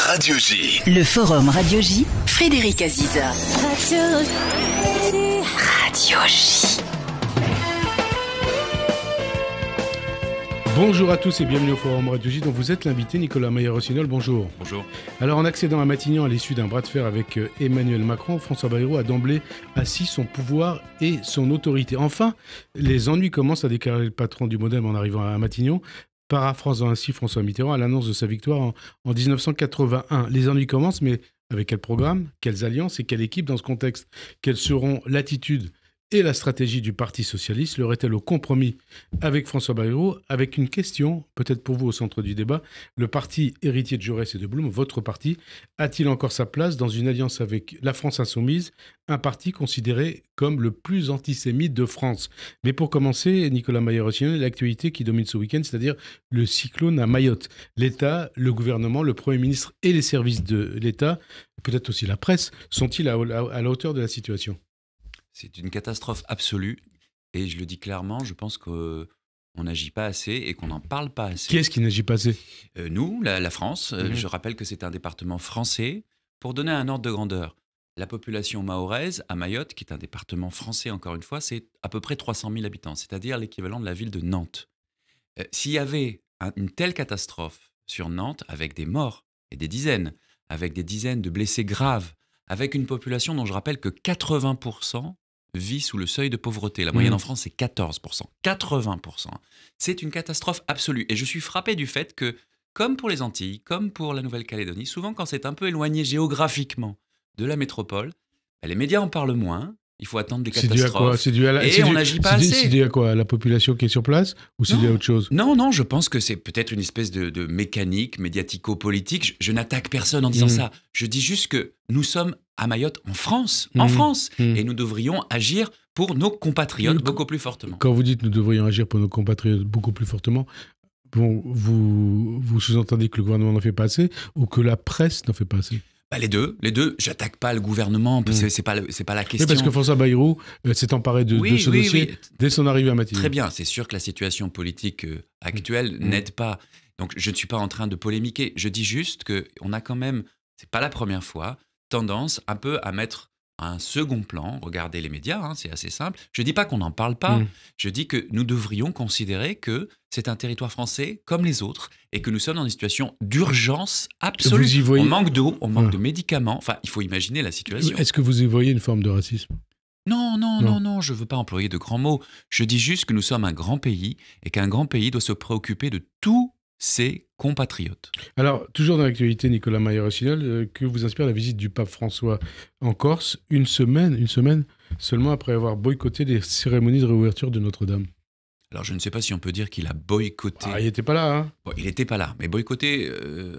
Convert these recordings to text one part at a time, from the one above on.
Radio J. Le Forum Radio J, Frédéric Aziza. Radio J. Bonjour à tous et bienvenue au Forum Radio J dont vous êtes l'invité Nicolas Maillard-Rossignol. Bonjour. Bonjour. Alors en accédant à Matignon à l'issue d'un bras de fer avec Emmanuel Macron, François Bayrou a d'emblée assis son pouvoir et son autorité. Enfin, les ennuis commencent, à déclarer le patron du Modem en arrivant à Matignon, paraphrasant ainsi François Mitterrand à l'annonce de sa victoire en 1981. Les ennuis commencent, mais avec quel programme, quelles alliances et quelle équipe dans ce contexte? Quelles seront l'attitude et la stratégie du Parti socialiste? L'aurait-elle au compromis avec François Bayrou? Avec une question, peut-être pour vous au centre du débat, le parti héritier de Jaurès et de Blum, votre parti, a-t-il encore sa place dans une alliance avec la France Insoumise, un parti considéré comme le plus antisémite de France? Mais pour commencer, Nicolas Maillard-Rossignol, l'actualité qui domine ce week-end, c'est-à-dire le cyclone à Mayotte. L'État, le gouvernement, le Premier ministre et les services de l'État, peut-être aussi la presse, sont-ils à la hauteur de la situation? C'est une catastrophe absolue et je le dis clairement, je pense qu'on n'agit pas assez et qu'on n'en parle pas assez. Qui est-ce qui n'agit pas assez? Nous, la France, je rappelle que c'est un département français. Pour donner un ordre de grandeur, la population mahoraise à Mayotte, qui est un département français encore une fois, c'est à peu près 300 000 habitants, c'est-à-dire l'équivalent de la ville de Nantes. S'il y avait une telle catastrophe sur Nantes, avec des morts et des dizaines, avec des dizaines de blessés graves, avec une population dont je rappelle que 80% vit sous le seuil de pauvreté. La moyenne en France, c'est 14%. 80%. C'est une catastrophe absolue. Et je suis frappé du fait que, comme pour les Antilles, comme pour la Nouvelle-Calédonie, souvent quand c'est un peu éloigné géographiquement de la métropole, les médias en parlent moins. Il faut attendre des catastrophes. C'est dû à quoi? Et on n'agit pas assez. C'est dû à quoi? À la population qui est sur place? Ou c'est dû à autre chose? Non, je pense que c'est peut-être une espèce de mécanique médiatico-politique. Je n'attaque personne en disant ça. Je dis juste que nous sommes à Mayotte en France. Et nous devrions agir pour nos compatriotes beaucoup plus fortement. Quand vous dites nous devrions agir pour nos compatriotes beaucoup plus fortement, bon, vous sous-entendez que le gouvernement n'en fait pas assez ou que la presse n'en fait pas assez? Les deux. J'attaque pas le gouvernement, parce que c'est pas la question. Oui, parce que François Bayrou s'est emparé de ce dossier dès son arrivée à Matignon. Très bien, c'est sûr que la situation politique actuelle n'aide pas. Donc je ne suis pas en train de polémiquer. Je dis juste qu'on a quand même, c'est pas la première fois, tendance un peu à mettre un second plan. Regardez les médias, c'est assez simple. Je ne dis pas qu'on n'en parle pas. Je dis que nous devrions considérer que c'est un territoire français comme les autres et que nous sommes dans une situation d'urgence absolue. On manque d'eau, on manque de médicaments. Enfin, il faut imaginer la situation. Est-ce que vous y voyez une forme de racisme? Non, je ne veux pas employer de grands mots. Je dis juste que nous sommes un grand pays et qu'un grand pays doit se préoccuper de tous ses compatriotes. Alors, toujours dans l'actualité, Nicolas Maillard-Rossignol, que vous inspire la visite du pape François en Corse, une semaine seulement après avoir boycotté les cérémonies de réouverture de Notre-Dame? Alors, je ne sais pas si on peut dire qu'il a boycotté. Il n'était pas là, hein? Bon, il n'était pas là, mais boycotter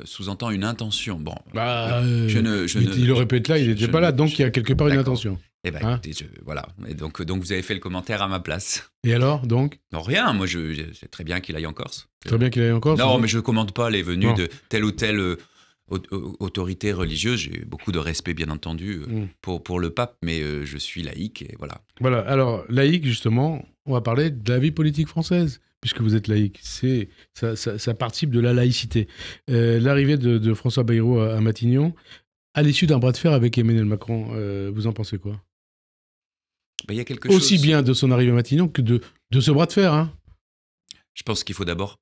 sous-entend une intention. Bon, il aurait pu être là, il n'était pas là, donc il y a quelque part une intention. Eh bien, écoutez, voilà. Et donc vous avez fait le commentaire à ma place. Et alors, donc? Non, rien. Moi, je sais très bien qu'il aille en Corse. Très bien qu'il aille en Corse? Non, mais je ne commande pas les venues de telle ou telle autorité religieuse. J'ai beaucoup de respect, bien entendu, pour le pape, mais je suis laïque, et voilà. Voilà. Alors, laïque, justement, on va parler de la vie politique française, puisque vous êtes laïque. Ça participe de la laïcité. L'arrivée de François Bayrou à Matignon, à l'issue d'un bras de fer avec Emmanuel Macron, vous en pensez quoi? Il y a quelque Aussi chose... bien de son arrivée à Matignon que de ce bras de fer. Je pense qu'il faut d'abord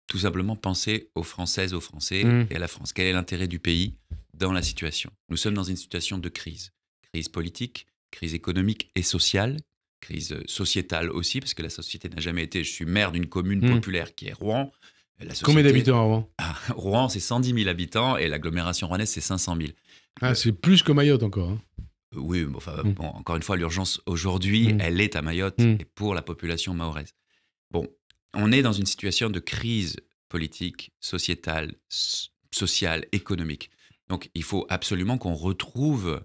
tout simplement penser aux Françaises, aux Français et à la France. Quel est l'intérêt du pays dans la situation? Nous sommes dans une situation de crise. Crise politique, crise économique et sociale, crise sociétale aussi, parce que la société n'a jamais été... Je suis maire d'une commune populaire qui est Rouen. Combien d'habitants à Rouen? Rouen, c'est 110 000 habitants et l'agglomération rouennaise, c'est 500 000. C'est plus que Mayotte encore. Oui, encore une fois, l'urgence aujourd'hui, elle est à Mayotte et pour la population mahoraise. Bon, on est dans une situation de crise politique, sociétale, sociale, économique. Donc, il faut absolument qu'on retrouve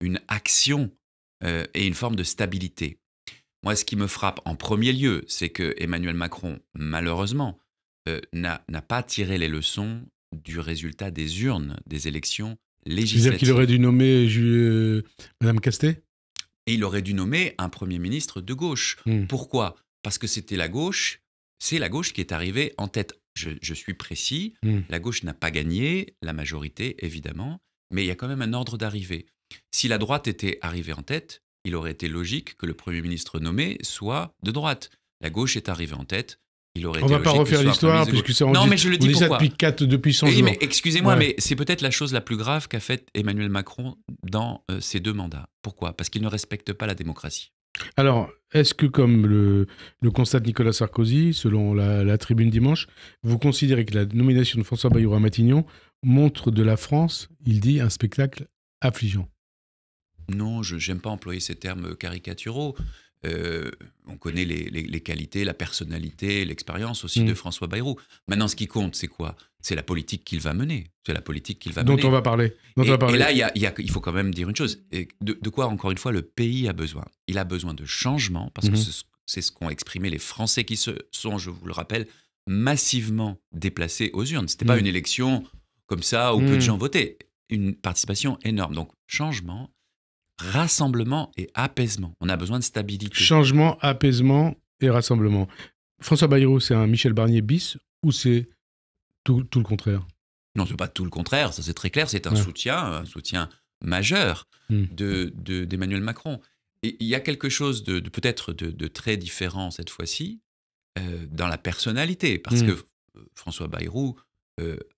une action et une forme de stabilité. Moi, ce qui me frappe en premier lieu, c'est que Emmanuel Macron, malheureusement, n'a pas tiré les leçons du résultat des urnes des élections législatives. C'est-à-dire qu'il aurait dû nommer Mme Castet? Et il aurait dû nommer un Premier ministre de gauche. Pourquoi? Parce que c'était la gauche, c'est la gauche qui est arrivée en tête je suis précis, la gauche n'a pas gagné, la majorité, évidemment, mais il y a quand même un ordre d'arrivée. Si la droite était arrivée en tête, il aurait été logique que le Premier ministre nommé soit de droite. La gauche est arrivée en tête, il aurait été On ne va pas refaire l'histoire, puisque ça, non, mais je le dis pourquoi. Depuis 100 jours. Mais excusez-moi, mais c'est peut-être la chose la plus grave qu'a faite Emmanuel Macron dans ses 2 mandats. Pourquoi ? Parce qu'il ne respecte pas la démocratie. Alors, est-ce que, comme le constate Nicolas Sarkozy, selon la Tribune dimanche, vous considérez que la nomination de François Bayrou à Matignon montre de la France, il dit, un spectacle affligeant? Non, je n'aime pas employer ces termes caricaturaux. On connaît les qualités, la personnalité, l'expérience aussi de François Bayrou. Maintenant, ce qui compte, c'est quoi ? C'est la politique qu'il va mener. C'est la politique qu'il va mener. Dont on va parler. Et là, il faut quand même dire une chose. De quoi, encore une fois, le pays a besoin ? Il a besoin de changement, parce que c'est ce qu'ont exprimé les Français qui se sont, je vous le rappelle, massivement déplacés aux urnes. Ce n'était pas une élection comme ça où peu de gens votaient. Une participation énorme. Donc, changement, rassemblement et apaisement. On a besoin de stabilité. Changement, apaisement et rassemblement. François Bayrou, c'est un Michel Barnier bis ou c'est tout le contraire? Non, ce n'est pas tout le contraire, ça c'est très clair. C'est un soutien majeur d'Emmanuel Macron. Et il y a quelque chose peut-être de très différent cette fois-ci dans la personnalité, parce que François Bayrou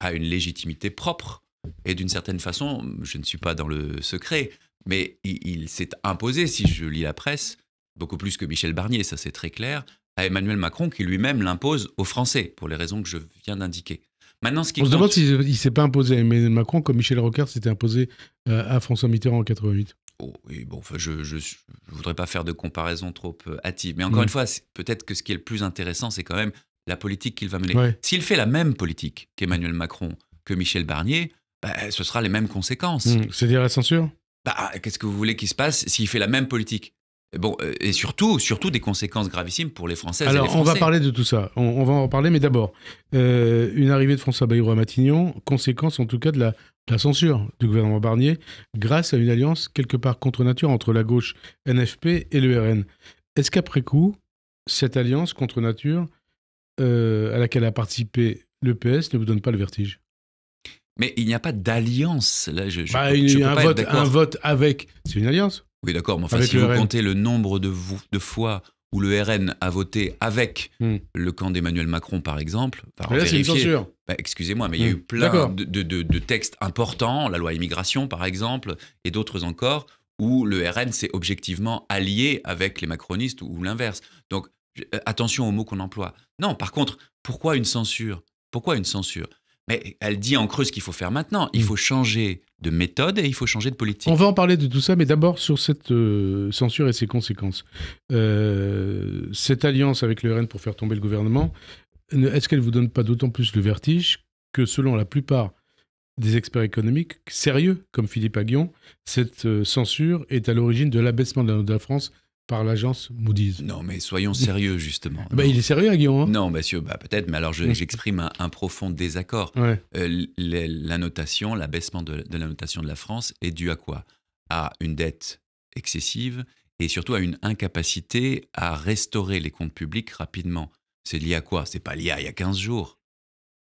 a une légitimité propre. Et d'une certaine façon, je ne suis pas dans le secret, mais il s'est imposé, si je lis la presse, beaucoup plus que Michel Barnier, ça c'est très clair, à Emmanuel Macron qui lui-même l'impose aux Français, pour les raisons que je viens d'indiquer. Maintenant, on se demande s'il ne s'est pas imposé à Emmanuel Macron comme Michel Rocard s'était imposé à François Mitterrand en 88. Oh, oui, bon, enfin, je ne voudrais pas faire de comparaison trop hâtive, mais encore une fois, peut-être que ce qui est le plus intéressant, c'est quand même la politique qu'il va mener. Ouais. S'il fait la même politique qu'Emmanuel Macron, que Michel Barnier, ce sera les mêmes conséquences. C'est-à-dire la censure ? Qu'est-ce que vous voulez qu'il se passe s'il fait la même politique ? Bon, et surtout des conséquences gravissimes pour les Françaises et les Français. Alors, on va parler de tout ça. On va en parler, mais d'abord, une arrivée de François Bayrou à Matignon, conséquence en tout cas de la censure du gouvernement Barnier, grâce à une alliance quelque part contre nature entre la gauche NFP et le RN. Est-ce qu'après coup, cette alliance contre nature à laquelle a participé le PS ne vous donne pas le vertige ? Mais il n'y a pas d'alliance. Là, un vote avec, c'est une alliance. Oui, d'accord, mais enfin, si vous comptez le nombre de fois où le RN a voté avec le camp d'Emmanuel Macron, par exemple... Là, c'est une censure. Excusez-moi, mais il y a eu plein de textes importants, la loi immigration, par exemple, et d'autres encore, où le RN s'est objectivement allié avec les macronistes ou l'inverse. Donc, attention aux mots qu'on emploie. Non, par contre, pourquoi une censure ? Mais elle dit en creux ce qu'il faut faire maintenant. Il faut changer de méthode et il faut changer de politique. On va en parler de tout ça, mais d'abord sur cette censure et ses conséquences. Cette alliance avec le RN pour faire tomber le gouvernement, est-ce qu'elle ne vous donne pas d'autant plus le vertige que selon la plupart des experts économiques sérieux, comme Philippe Aghion, cette censure est à l'origine de l'abaissement de la note de la France par l'agence Moody's? Non, mais soyons sérieux, justement. Il est sérieux, Aghion, hein? Non, monsieur, peut-être, mais alors j'exprime un profond désaccord. Ouais. La notation, l'abaissement de la notation de la France est dû à quoi ? À une dette excessive et surtout à une incapacité à restaurer les comptes publics rapidement. C'est lié à quoi ? C'est pas lié à il y a 15 jours.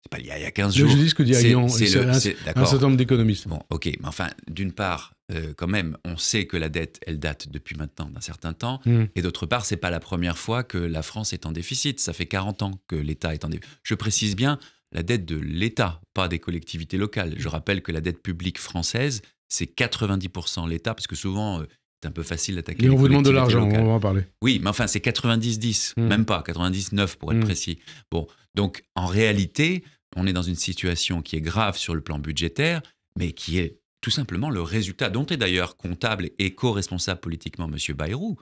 C'est pas lié à il y a 15 jours. Je dis ce que dit Aghion, c'est un certain nombre d'économistes. Bon, ok, mais enfin, d'une part, quand même, on sait que la dette, elle date depuis maintenant d'un certain temps, et d'autre part, c'est pas la première fois que la France est en déficit. Ça fait 40 ans que l'État est en déficit. Je précise bien, la dette de l'État, pas des collectivités locales. Je rappelle que la dette publique française, c'est 90% l'État, parce que souvent... c'est un peu facile d'attaquer les collectivités locales. Et on vous demande de l'argent, on va en parler. Oui, mais enfin, c'est 90-10, même pas, 99 pour être précis. Bon, donc, en réalité, on est dans une situation qui est grave sur le plan budgétaire, mais qui est tout simplement le résultat, dont est d'ailleurs comptable et co-responsable politiquement M. Bayrou,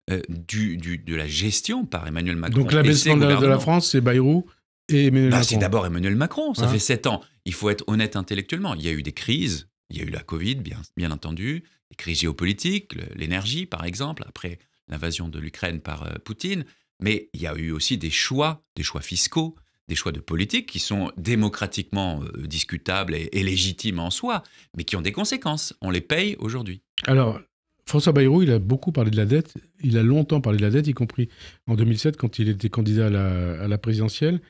de la gestion par Emmanuel Macron. Donc, l'abaissement de la France, c'est Bayrou et Emmanuel Macron. C'est d'abord Emmanuel Macron, ça fait 7 ans. Il faut être honnête intellectuellement. Il y a eu des crises, il y a eu la Covid, bien entendu, les crises géopolitiques, l'énergie, par exemple, après l'invasion de l'Ukraine par Poutine. Mais il y a eu aussi des choix fiscaux, des choix de politique qui sont démocratiquement discutables et légitimes en soi, mais qui ont des conséquences. On les paye aujourd'hui. Alors, François Bayrou, il a beaucoup parlé de la dette. Il a longtemps parlé de la dette, y compris en 2007, quand il était candidat à la présidentielle.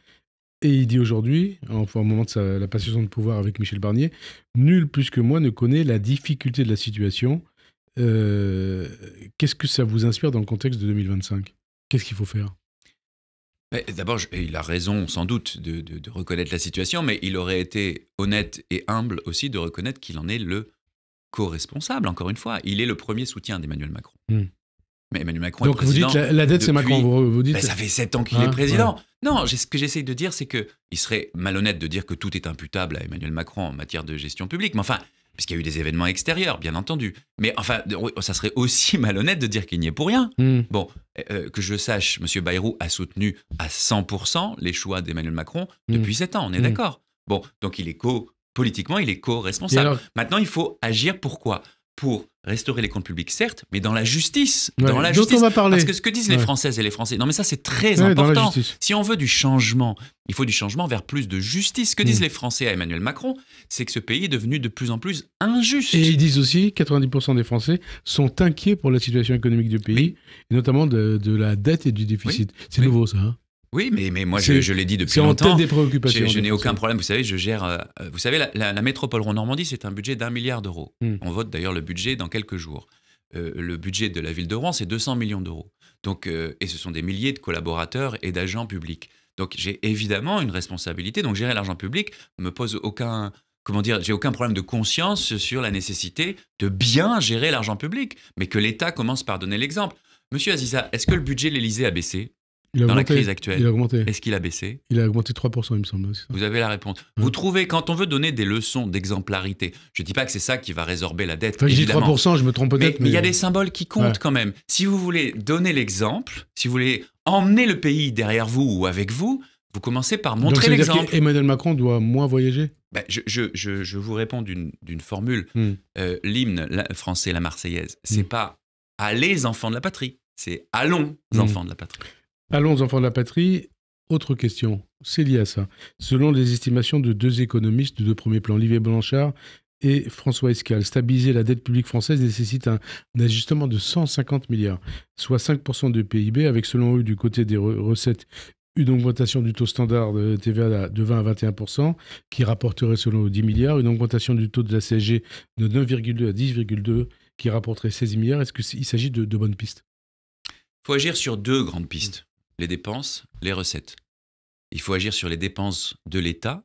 Et il dit aujourd'hui, enfin, au moment de la passation de pouvoir avec Michel Barnier, nul plus que moi ne connaît la difficulté de la situation. Qu'est-ce que ça vous inspire dans le contexte de 2025 ? Qu'est-ce qu'il faut faire ? D'abord, il a raison sans doute de reconnaître la situation, mais il aurait été honnête et humble aussi de reconnaître qu'il en est le co-responsable, encore une fois. Il est le premier soutien d'Emmanuel Macron. Mais Emmanuel Macron est président. Donc vous dites la dette, c'est Macron, vous dites... ça fait 7 ans qu'il est président. Ouais. Non, ce que j'essaye de dire, c'est qu'il serait malhonnête de dire que tout est imputable à Emmanuel Macron en matière de gestion publique. Mais enfin, puisqu'il y a eu des événements extérieurs, bien entendu. Mais enfin, ça serait aussi malhonnête de dire qu'il n'y est pour rien. Bon, que je sache, M. Bayrou a soutenu à 100% les choix d'Emmanuel Macron depuis 7 ans, on est d'accord. Bon, donc politiquement, il est co-responsable. Maintenant, il faut agir pourquoi ? Pour restaurer les comptes publics, certes, mais dans la justice. Ouais, dans la justice. On va parler. Parce que ce que disent les Françaises et les Français, non mais ça c'est très important. Si on veut du changement, il faut du changement vers plus de justice. Ce que disent les Français à Emmanuel Macron, c'est que ce pays est devenu de plus en plus injuste. Et ils disent aussi, 90% des Français sont inquiets pour la situation économique du pays, et notamment de la dette et du déficit. C'est nouveau ça, hein. Oui, mais moi, je l'ai dit depuis longtemps. C'est en tête des préoccupations. Je n'ai aucun problème. Vous savez, je gère... vous savez, la métropole Rhône-Normandie, c'est un budget d'1 milliard d'euros. On vote d'ailleurs le budget dans quelques jours. Le budget de la ville de Rouen, c'est 200 millions d'euros. Donc, et ce sont des milliers de collaborateurs et d'agents publics. Donc, j'ai évidemment une responsabilité. Donc, gérer l'argent public me pose aucun... Comment dire, j'ai aucun problème de conscience sur la nécessité de bien gérer l'argent public, mais que l'État commence par donner l'exemple. Monsieur Aziza, est-ce que le budget de l'Élysée a baissé ? Dans la crise actuelle. Il a augmenté. Est-ce qu'il a baissé ? Il a augmenté 3%, il me semble. Vous avez la réponse. Vous trouvez, quand on veut donner des leçons d'exemplarité, je ne dis pas que c'est ça qui va résorber la dette, enfin, évidemment. Je dis 3%, je me trompe peut-être. Mais il y a des symboles qui comptent quand même. Si vous voulez donner l'exemple, si vous voulez emmener le pays derrière vous ou avec vous, vous commencez par montrer l'exemple. Donc, Emmanuel Macron doit moins voyager ? Je vous réponds d'une formule. L'hymne français, la Marseillaise, c'est pas « allez, enfants de la patrie », c'est « allons, enfants de la patrie ». Allons, enfants de la patrie. Autre question, c'est lié à ça. Selon les estimations de 2 économistes de 2 premiers plans, Olivier Blanchard et François Escal, stabiliser la dette publique française nécessite un ajustement de 150 milliards, soit 5% de PIB, avec selon eux du côté des recettes une augmentation du taux standard de TVA de 20 à 21%, qui rapporterait selon eux 10 milliards, une augmentation du taux de la CSG de 9,2 à 10,2, qui rapporterait 16 milliards. Est-ce qu'il s'agit de bonnes pistes ? Il faut agir sur 2 grandes pistes. Les dépenses, les recettes. Il faut agir sur les dépenses de l'État,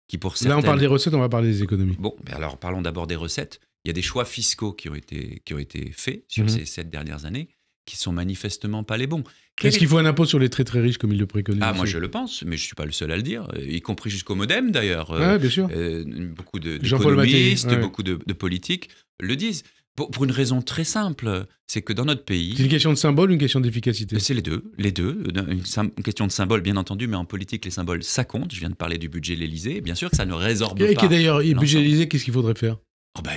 qui pour certaines... Là, on parle des recettes, on va parler des économies. Bon, alors parlons d'abord des recettes. Il y a des choix fiscaux qui ont été faits sur ces 7 dernières années, qui sont manifestement pas les bons. Est-ce qu'il faut un impôt sur les très très riches, comme il le préconise ? Moi je le pense, mais je ne suis pas le seul à le dire, y compris jusqu'au MoDem d'ailleurs. Oui, bien sûr. Beaucoup d'économistes, beaucoup de politiques le disent. Pour une raison très simple, c'est que dans notre pays... C'est une question de symbole ou une question d'efficacité ? C'est les deux. Une question de symbole, bien entendu, mais en politique, les symboles, ça compte. Je viens de parler du budget de l'Élysée. Bien sûr que ça ne résorbe pas... Et d'ailleurs, le budget de l'Élysée, qu'est-ce qu'il faudrait faire ?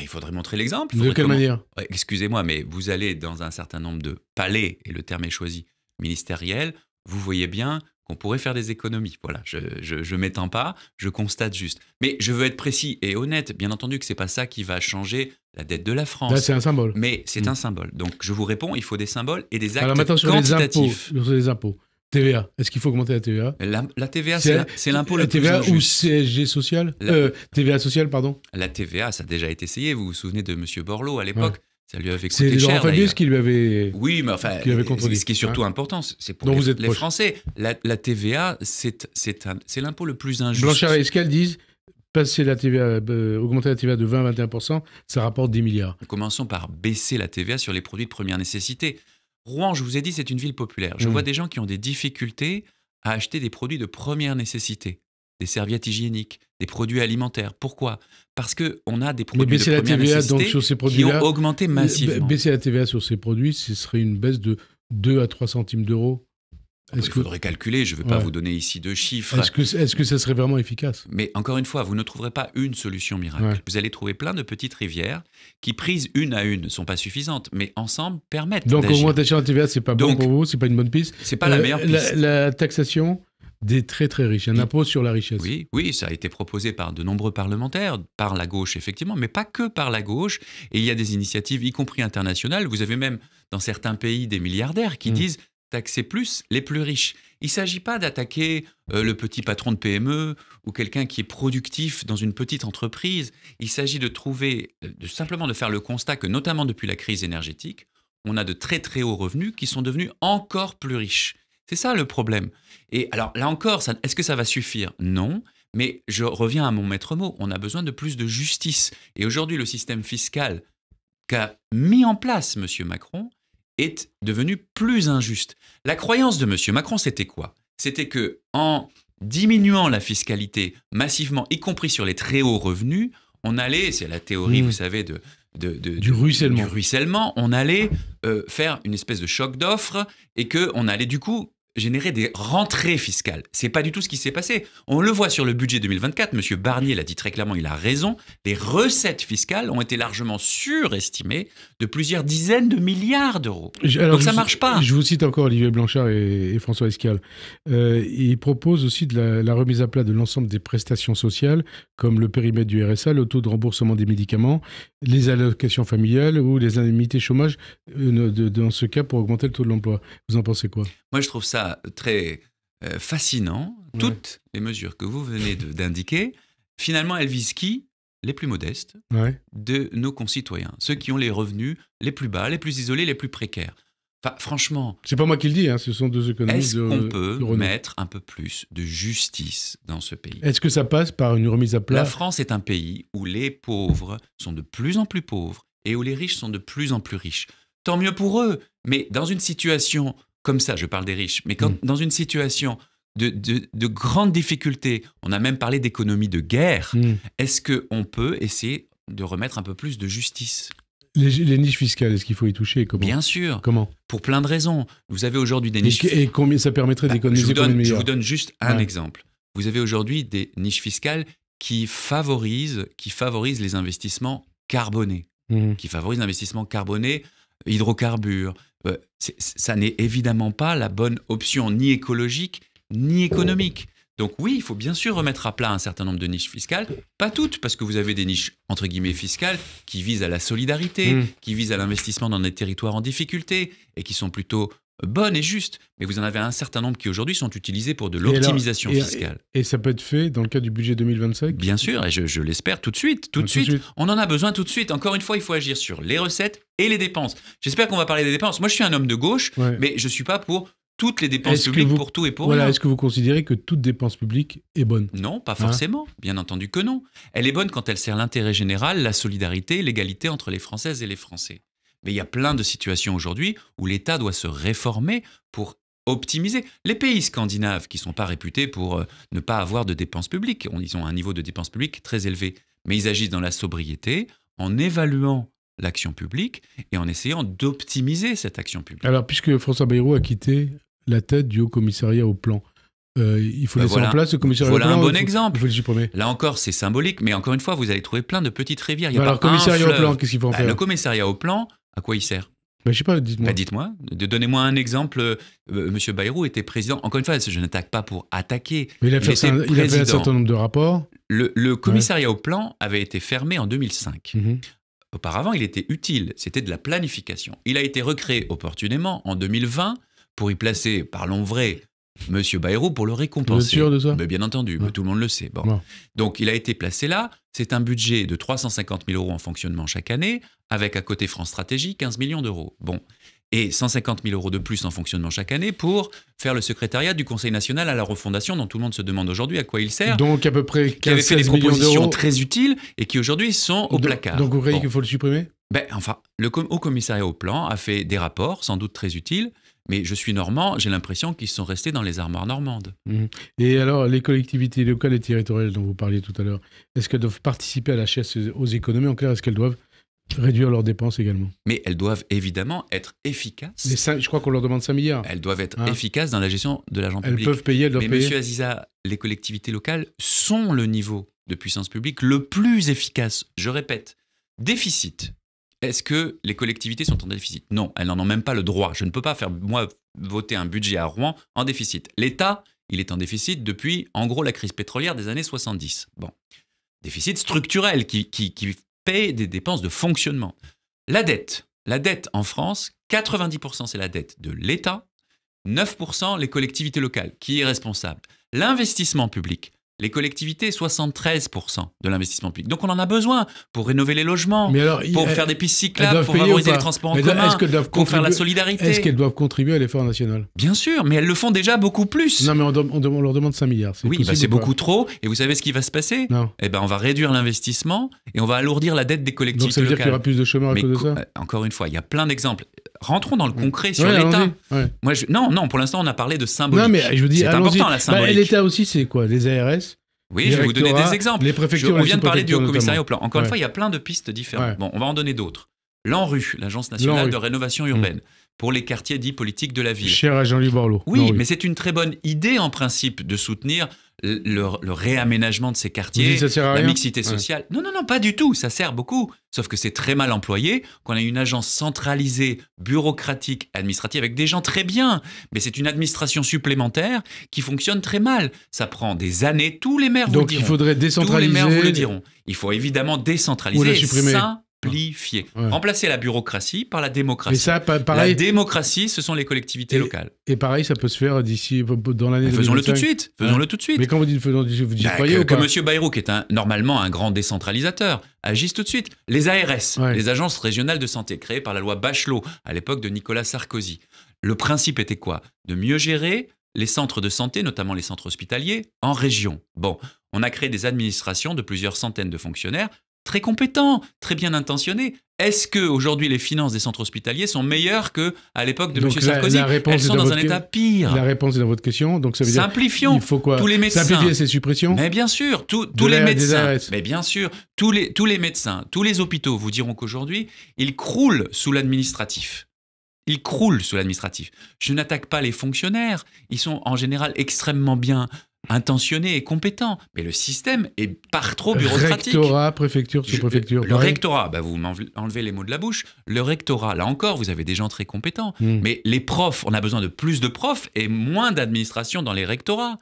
Il faudrait montrer l'exemple. De quelle manière ? Excusez-moi, mais vous allez dans un certain nombre de palais, et le terme est choisi, ministériels, vous voyez bien qu'on pourrait faire des économies. Voilà, je m'étends pas, je constate juste. Mais je veux être précis et honnête. Bien entendu que c'est pas ça qui va changer la dette de la France. Là, c'est un symbole. Mais c'est un symbole. Donc, je vous réponds, il faut des symboles et des actes Alors maintenant, quantitatifs. Sur les impôts. TVA. Est-ce qu'il faut augmenter la TVA ? La TVA, c'est l'impôt le plus TVA injuste. Ou CSG social TVA sociale, pardon. La TVA, ça a déjà été essayé. Vous vous souvenez de M. Borloo à l'époque ? Ça lui avait coûté cher. C'est Laurent Fabius qui lui avait... Oui, mais enfin, ce qui est surtout important, c'est pour les Français. La TVA, c'est l'impôt le plus injuste. Blanchard et Escal disent... Passer la TVA, augmenter la TVA de 20 à 21%, ça rapporte 10 milliards. Commençons par baisser la TVA sur les produits de première nécessité. Rouen, je vous ai dit, c'est une ville populaire. Je vois des gens qui ont des difficultés à acheter des produits de première nécessité, des serviettes hygiéniques, des produits alimentaires. Pourquoi ? Parce qu'on a des produits de première nécessité sur ces qui ont augmenté massivement. Baisser la TVA sur ces produits, ce serait une baisse de 2 à 3 centimes d'euros. Il faudrait calculer, je ne vais pas vous donner ici 2 chiffres. Est-ce que ça serait vraiment efficace ? Mais encore une fois, vous ne trouverez pas une solution miracle. Ouais. Vous allez trouver plein de petites rivières qui, prises une à une, ne sont pas suffisantes, mais ensemble permettent d'agir. Donc augmentation de la TVA, ce n'est pas bon pour vous, ce n'est pas une bonne piste. Ce n'est pas la meilleure piste. La taxation des très très riches, un impôt sur la richesse. Oui, ça a été proposé par de nombreux parlementaires, par la gauche effectivement, mais pas que par la gauche. Et il y a des initiatives, y compris internationales. Vous avez même dans certains pays des milliardaires qui disent taxer plus les plus riches. Il ne s'agit pas d'attaquer le petit patron de PME ou quelqu'un qui est productif dans une petite entreprise. Il s'agit de simplement de faire le constat que, notamment depuis la crise énergétique, on a de très très hauts revenus qui sont devenus encore plus riches. C'est ça le problème. Et alors là encore, est-ce que ça va suffire? Non. Mais je reviens à mon maître mot, on a besoin de plus de justice. Et aujourd'hui, le système fiscal qu'a mis en place M. Macron est devenu plus injuste. La croyance de M. Macron, c'était quoi? C'était qu'en diminuant la fiscalité massivement, y compris sur les très hauts revenus, on allait, c'est la théorie, vous savez, du ruissellement, on allait faire une espèce de choc d'offres et qu'on allait du coup générer des rentrées fiscales. C'est pas du tout ce qui s'est passé. On le voit sur le budget 2024, M. Barnier l'a dit très clairement, il a raison, les recettes fiscales ont été largement surestimées de plusieurs dizaines de milliards d'euros. Donc ça marche pas. Je vous cite encore Olivier Blanchard et François Escal. Ils proposent aussi de la remise à plat de l'ensemble des prestations sociales, comme le périmètre du RSA, le taux de remboursement des médicaments, les allocations familiales ou les indemnités chômage, dans ce cas pour augmenter le taux de l'emploi. Vous en pensez quoi? Moi, je trouve ça très fascinant. Ouais. Toutes les mesures que vous venez d'indiquer, finalement, elles visent qui? Les plus modestes de nos concitoyens. Ceux qui ont les revenus les plus bas, les plus isolés, les plus précaires. Enfin, franchement... C'est pas moi qui le dis, ce sont deux économistes. Est-ce qu'on peut mettre un peu plus de justice dans ce pays? Est-ce que ça passe par une remise à plat? La France est un pays où les pauvres sont de plus en plus pauvres et où les riches sont de plus en plus riches. Tant mieux pour eux, mais dans une situation... Comme ça, je parle des riches, mais dans une situation de grande difficulté, on a même parlé d'économie de guerre, est-ce qu'on peut essayer de remettre un peu plus de justice? Les niches fiscales, est-ce qu'il faut y toucher? Comment? Bien sûr. Comment? Pour plein de raisons. Vous avez aujourd'hui des niches... Et combien ça permettrait d'économiser? Je vous donne juste un exemple. Vous avez aujourd'hui des niches fiscales qui favorisent les investissements carbonés. Qui favorisent l'investissement carboné, hydrocarbures. Ça n'est évidemment pas la bonne option, ni écologique, ni économique. Donc oui, il faut bien sûr remettre à plat un certain nombre de niches fiscales. Pas toutes, parce que vous avez des niches, entre guillemets, fiscales qui visent à la solidarité, qui visent à l'investissement dans des territoires en difficulté et qui sont plutôt bonnes et justes. Mais vous en avez un certain nombre qui aujourd'hui sont utilisés pour de l'optimisation fiscale. Et ça peut être fait dans le cadre du budget 2025? Bien sûr, et je l'espère tout de suite. Tout de suite. On en a besoin tout de suite. Encore une fois, il faut agir sur les recettes et les dépenses. J'espère qu'on va parler des dépenses. Moi, je suis un homme de gauche, mais je ne suis pas pour toutes les dépenses publiques, pour tout et pour rien. Est-ce que vous considérez que toute dépense publique est bonne? Non, pas forcément. Bien entendu que non. Elle est bonne quand elle sert l'intérêt général, la solidarité, l'égalité entre les Françaises et les Français. Mais il y a plein de situations aujourd'hui où l'État doit se réformer pour optimiser. Les pays scandinaves qui ne sont pas réputés pour ne pas avoir de dépenses publiques, ils ont un niveau de dépenses publiques très élevé, mais ils agissent dans la sobriété en évaluant l'action publique et en essayant d'optimiser cette action publique. Alors, puisque François Bayrou a quitté la tête du Haut Commissariat au Plan, il faut laisser en place le commissariat au plan. Voilà un bon exemple. Il faut le supprimer. Là encore, c'est symbolique, mais encore une fois, vous allez trouver plein de petites rivières. Alors, commissariat au plan, qu'est-ce qu'il faut en faire? Le commissariat au plan, à quoi il sert? Je ne sais pas, dites-moi. Dites-moi, donnez-moi un exemple. Monsieur Bayrou était président. Encore une fois, je n'attaque pas pour attaquer. Mais il a fait un certain nombre de rapports. Le commissariat au plan avait été fermé en 2005. Auparavant, il était utile. C'était de la planification. Il a été recréé opportunément en 2020 pour y placer, parlons vrai, Monsieur Bayrou pour le récompenser. Vous êtes sûr de ça? Mais bien entendu, tout le monde le sait. Bon. Donc il a été placé là. C'est un budget de 350 000 € en fonctionnement chaque année, avec à côté France Stratégie 15 millions d'euros. Bon. Et 150 000 € de plus en fonctionnement chaque année pour faire le secrétariat du Conseil national à la refondation, dont tout le monde se demande aujourd'hui à quoi il sert. Donc à peu près 15 qui avait fait des propositions très utiles et qui aujourd'hui sont au placard. Donc vous croyez qu'il faut le supprimer? Enfin, le Haut Commissariat au Plan a fait des rapports, sans doute très utiles, mais je suis normand, j'ai l'impression qu'ils sont restés dans les armoires normandes. Et alors, les collectivités locales et territoriales dont vous parliez tout à l'heure, est-ce qu'elles doivent participer à la chasse aux économies? En clair, est-ce qu'elles doivent réduire leurs dépenses également? Mais elles doivent évidemment être efficaces. Je crois qu'on leur demande 5 milliards. Elles doivent être efficaces dans la gestion de l'argent public. Elles peuvent payer, elles doivent payer. Monsieur Aziza, les collectivités locales sont le niveau de puissance publique le plus efficace. Je répète, déficit. Est-ce que les collectivités sont en déficit? Non, elles n'en ont même pas le droit. Je ne peux pas faire, moi, voter un budget à Rouen en déficit. L'État, il est en déficit depuis, en gros, la crise pétrolière des années 70. Bon. Déficit structurel qui paie des dépenses de fonctionnement. La dette en France, 90% c'est la dette de l'État 9% les collectivités locales. Qui est responsable? L'investissement public. Les collectivités, 73% de l'investissement public. Donc on en a besoin pour rénover les logements, pour faire des pistes cyclables, pour favoriser les transports en commun, pour faire la solidarité. Est-ce qu'elles doivent contribuer à l'effort national? Bien sûr, mais elles le font déjà beaucoup plus. Non, mais on leur demande 5 milliards. Oui, c'est beaucoup trop. Et vous savez ce qui va se passer? Non. Eh ben, on va réduire l'investissement et on va alourdir la dette des collectivités locales. Donc ça veut dire qu'il y aura plus de chômeurs à cause de ça? Encore une fois, il y a plein d'exemples. Rentrons dans le concret sur l'État. Ouais. Moi, non, pour l'instant, on a parlé de symbolique. Non, mais je vous dis, c'est important la symbolique. L'État aussi, c'est quoi? Les ARS? Oui, je vais vous donner des exemples. Les préfectures, on vient de parler du Haut Commissariat au Plan. Encore une Ouais. fois, il y a plein de pistes différentes. Ouais. Bon, on va en donner d'autres. L'ANRU, l'Agence nationale de rénovation urbaine, pour les quartiers dits politiques de la ville. Cher à Jean-Louis Borloo. Oui, mais c'est une très bonne idée en principe de soutenir le réaménagement de ces quartiers, ça sert à la rien mixité sociale. Non, pas du tout. Ça sert beaucoup. Sauf que c'est très mal employé, qu'on a une agence centralisée, bureaucratique, administrative, avec des gens très bien. Mais c'est une administration supplémentaire qui fonctionne très mal. Ça prend des années. Tous les maires vous le diront. Donc il faudrait décentraliser. Tous les maires vous le diront. Il faut évidemment décentraliser ou la supprimer. Simplifier. Ouais. Remplacer la bureaucratie par la démocratie. Et ça, pareil. La démocratie, ce sont les collectivités locales. Et pareil, ça peut se faire d'ici, dans l'année 2025. Faisons-le tout de suite. Faisons-le tout de suite. Mais quand vous dites faisons, vous y croyez ou que pas? M. Bayrou, qui est normalement un grand décentralisateur, agisse tout de suite. Les ARS, les agences régionales de santé, créées par la loi Bachelot, à l'époque de Nicolas Sarkozy. Le principe était quoi? De mieux gérer les centres de santé, notamment les centres hospitaliers, en région. Bon, on a créé des administrations de plusieurs centaines de fonctionnaires, très compétents, très bien intentionnés. Est-ce qu'aujourd'hui, les finances des centres hospitaliers sont meilleures qu'à l'époque de M. Sarkozy? Elles sont dans un état pire. La réponse est dans votre question. Donc ça veut dire simplifions. Il faut quoi? Tous les médecins. Simplifier ces suppressions? Mais bien sûr, tous les médecins. Mais bien sûr, tous les médecins, tous les hôpitaux vous diront qu'aujourd'hui, ils croulent sous l'administratif. Ils croulent sous l'administratif. Je n'attaque pas les fonctionnaires. Ils sont en général extrêmement bien intentionnés et compétents. Mais le système est par trop bureaucratique. Rectorat, préfecture, sous-préfecture. Le rectorat, vous m'enlevez les mots de la bouche. Le rectorat, là encore, vous avez des gens très compétents. Mais les profs, on a besoin de plus de profs et moins d'administration dans les rectorats.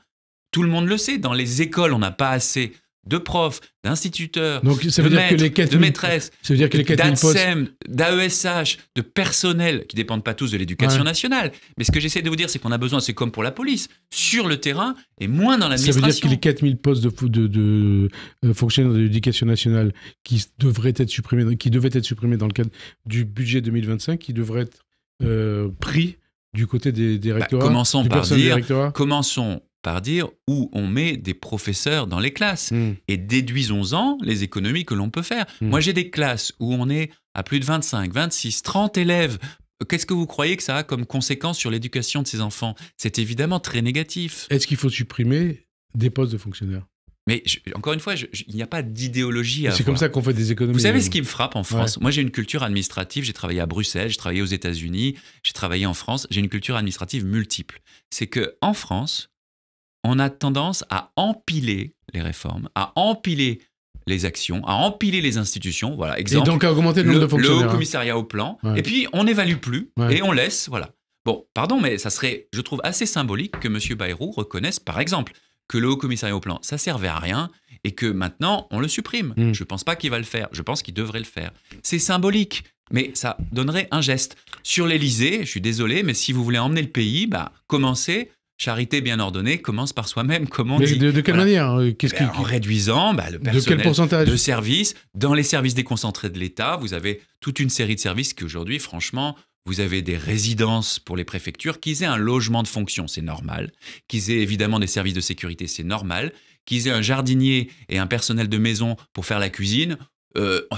Tout le monde le sait. Dans les écoles, on n'a pas assez de profs, d'instituteurs, ça veut dire que les 4 000, de maîtresses, ça veut dire que les 4 000 d'ADSEM, d'AESH, de personnel qui ne dépendent pas tous de l'éducation nationale. Mais ce que j'essaie de vous dire, c'est qu'on a besoin, c'est comme pour la police, sur le terrain et moins dans l'administration. Ça veut dire que les 4 000 postes de fonctionnaires de l'éducation nationale qui devaient être supprimés dans le cadre du budget 2025, qui devraient être pris du côté des rectorats. Commençons par dire où on met des professeurs dans les classes et déduisons-en les économies que l'on peut faire. Moi, j'ai des classes où on est à plus de 25, 26, 30 élèves. Qu'est-ce que vous croyez que ça a comme conséquence sur l'éducation de ces enfants? C'est évidemment très négatif. Est-ce qu'il faut supprimer des postes de fonctionnaires? Mais encore une fois, il n'y a pas d'idéologie à avoir. C'est comme ça qu'on fait des économies. Vous savez ce qui me frappe en France? Moi, j'ai une culture administrative. J'ai travaillé à Bruxelles, j'ai travaillé aux États-Unis, j'ai travaillé en France. J'ai une culture administrative multiple. C'est qu'en France, on a tendance à empiler les réformes, à empiler les actions, à empiler les institutions. Voilà, exemple. Et donc à augmenter le nombre de fonctionnaires. Le Haut Commissariat au Plan. Et puis, on n'évalue plus et on laisse. Voilà. Bon, pardon, mais ça serait, je trouve, assez symbolique que M. Bayrou reconnaisse, par exemple, que le Haut Commissariat au Plan, ça servait à rien et que maintenant, on le supprime. Je ne pense pas qu'il va le faire. Je pense qu'il devrait le faire. C'est symbolique, mais ça donnerait un geste. Sur l'Élysée, je suis désolé, mais si vous voulez emmener le pays, commencez. Charité bien ordonnée commence par soi-même, comme on dit. De quelle manière? En réduisant le personnel de quel pourcentage de services. Dans les services déconcentrés de l'État, vous avez toute une série de services qui aujourd'hui, franchement, vous avez des résidences pour les préfectures, qu'ils aient un logement de fonction, c'est normal. Qu'ils aient évidemment des services de sécurité, c'est normal. Qu'ils aient un jardinier et un personnel de maison pour faire la cuisine.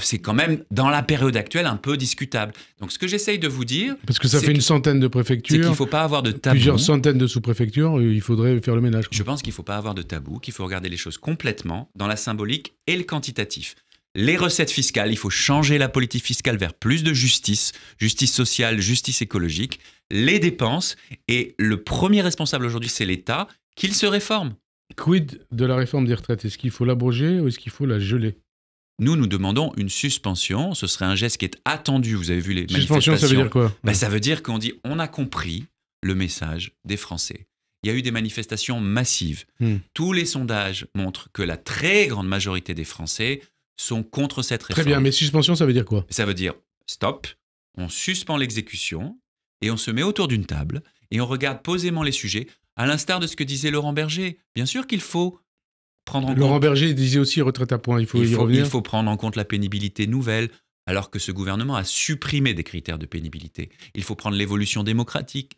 C'est quand même, dans la période actuelle, un peu discutable. Donc, ce que j'essaye de vous dire... Parce que ça fait une centaine de préfectures. C'est qu'il ne faut pas avoir de tabou. Plusieurs centaines de sous-préfectures, il faudrait faire le ménage. Je pense qu'il ne faut pas avoir de tabou, qu'il faut regarder les choses complètement dans la symbolique et le quantitatif. Les recettes fiscales, il faut changer la politique fiscale vers plus de justice, justice sociale, justice écologique. Les dépenses, et le premier responsable aujourd'hui, c'est l'État, qu'il se réforme. Quid de la réforme des retraites? Est-ce qu'il faut l'abroger ou est-ce qu'il faut la geler? Nous demandons une suspension. Ce serait un geste qui est attendu. Vous avez vu les suspension, manifestations. Ça veut dire quoi? Ça veut dire qu'on dit on a compris le message des Français. Il y a eu des manifestations massives. Tous les sondages montrent que la très grande majorité des Français sont contre cette réforme. Très bien, mais suspension, ça veut dire quoi? Ça veut dire stop, on suspend l'exécution et on se met autour d'une table et on regarde posément les sujets, à l'instar de ce que disait Laurent Berger. Bien sûr qu'il faut prendre en Laurent compte... Berger disait aussi retraite à points, il faut y revenir. Il faut prendre en compte la pénibilité nouvelle, alors que ce gouvernement a supprimé des critères de pénibilité. Il faut prendre l'évolution démographique.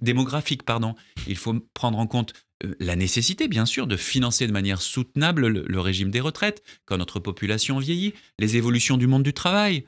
Il faut prendre en compte la nécessité, bien sûr, de financer de manière soutenable le régime des retraites quand notre population vieillit, les évolutions du monde du travail.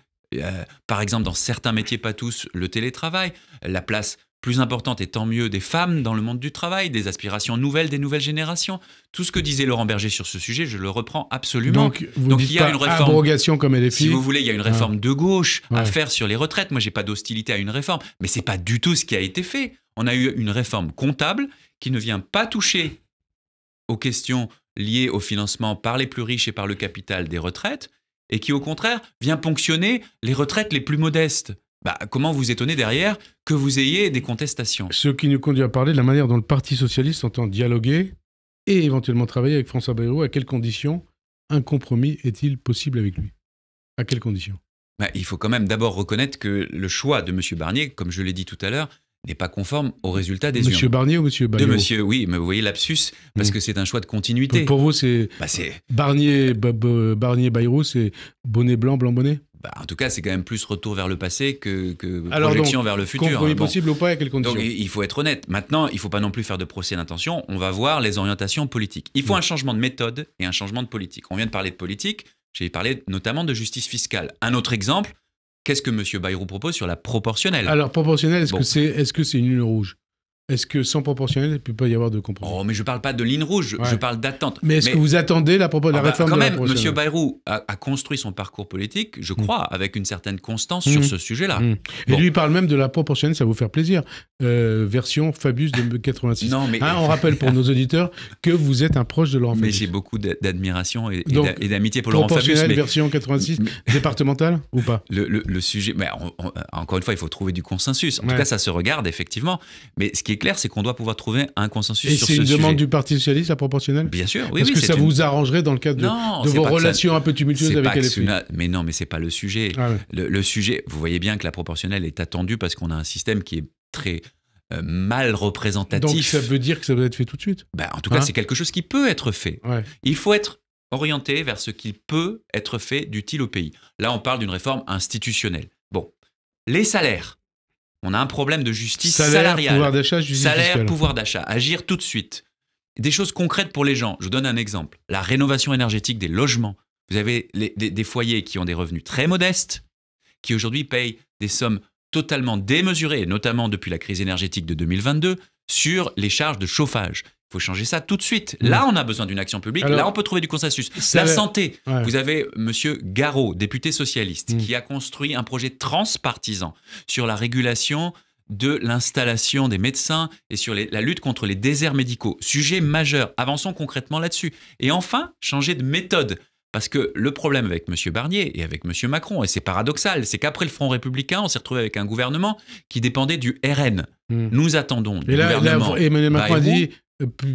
Par exemple, dans certains métiers, pas tous, le télétravail, la place plus importante et tant mieux des femmes dans le monde du travail, des aspirations nouvelles des nouvelles générations. Tout ce que disait Laurent Berger sur ce sujet, je le reprends absolument. Donc il y a une réforme, abrogation comme LFI. Si vous voulez, il y a une réforme de gauche à faire sur les retraites. Moi, j'ai pas d'hostilité à une réforme, mais c'est pas du tout ce qui a été fait. On a eu une réforme comptable qui ne vient pas toucher aux questions liées au financement par les plus riches et par le capital des retraites, et qui, au contraire, vient ponctionner les retraites les plus modestes. Comment vous étonnez derrière que vous ayez des contestations? Ce qui nous conduit à parler de la manière dont le Parti socialiste entend dialoguer et éventuellement travailler avec François Bayrou. À quelles conditions un compromis est-il possible avec lui? À quelles conditions? Il faut quand même d'abord reconnaître que le choix de M. Barnier, comme je l'ai dit tout à l'heure, n'est pas conforme aux résultats des urnes. Monsieur Barnier ou Monsieur Bayrou? Oui, mais vous voyez lapsus, parce que c'est un choix de continuité. Pour vous, c'est Barnier, Bayrou, c'est bonnet blanc, blanc bonnet? En tout cas, c'est quand même plus retour vers le passé que projection vers le futur. Compromis possible ou pas, à quelles conditions? Donc, il faut être honnête. Maintenant, il ne faut pas non plus faire de procès d'intention. On va voir les orientations politiques. Il faut un changement de méthode et un changement de politique. On vient de parler de politique. J'ai parlé notamment de justice fiscale. Un autre exemple, qu'est-ce que M. Bayrou propose sur la proportionnelle? Alors, proportionnelle, est-ce que c'est une ligne rouge? Est-ce que sans proportionnel, il ne peut pas y avoir de compromis? Mais je ne parle pas de ligne rouge, je parle d'attente. Mais est-ce que vous attendez la réforme de la proportionnelle? M. Bayrou a construit son parcours politique, je crois, avec une certaine constance sur ce sujet-là. Et lui, il parle même de la proportionnelle, ça va vous faire plaisir. Version Fabius de 86. Non, mais... on rappelle pour nos auditeurs que vous êtes un proche de Laurent Fabius. Mais j'ai beaucoup d'admiration et d'amitié pour Laurent Fabius. Proportionnelle, version 86, départementale ou pas? Le sujet, encore une fois, il faut trouver du consensus. En tout cas, ça se regarde, effectivement. Mais ce qui est clair, c'est qu'on doit pouvoir trouver un consensus sur ce sujet. Et c'est une demande du Parti socialiste, la proportionnelle? Bien sûr, oui. Parce que ça vous arrangerait dans le cadre de vos relations un peu tumultueuses avec LFI. Mais non, mais c'est pas le sujet. Le sujet, vous voyez bien que la proportionnelle est attendue parce qu'on a un système qui est très mal représentatif. Donc ça veut dire que ça doit être fait tout de suite? En tout cas, c'est quelque chose qui peut être fait. Il faut être orienté vers ce qui peut être fait d'utile au pays. Là, on parle d'une réforme institutionnelle. Les salaires. On a un problème de justice salariale. Pouvoir d'achat, justice fiscale. Pouvoir d'achat. Agir tout de suite. Des choses concrètes pour les gens. Je vous donne un exemple. La rénovation énergétique des logements. Vous avez des foyers qui ont des revenus très modestes, qui aujourd'hui payent des sommes totalement démesurées, notamment depuis la crise énergétique de 2022, sur les charges de chauffage. Il faut changer ça tout de suite. Là, on a besoin d'une action publique. Là, on peut trouver du consensus. La santé. Vous avez M. Garot, député socialiste, qui a construit un projet transpartisan sur la régulation de l'installation des médecins et sur la lutte contre les déserts médicaux. Sujet majeur. Avançons concrètement là-dessus. Et enfin, changer de méthode. Parce que le problème avec M. Barnier et avec M. Macron, et c'est paradoxal, c'est qu'après le Front républicain, on s'est retrouvé avec un gouvernement qui dépendait du RN. Nous attendons du gouvernement. Emmanuel Macron a dit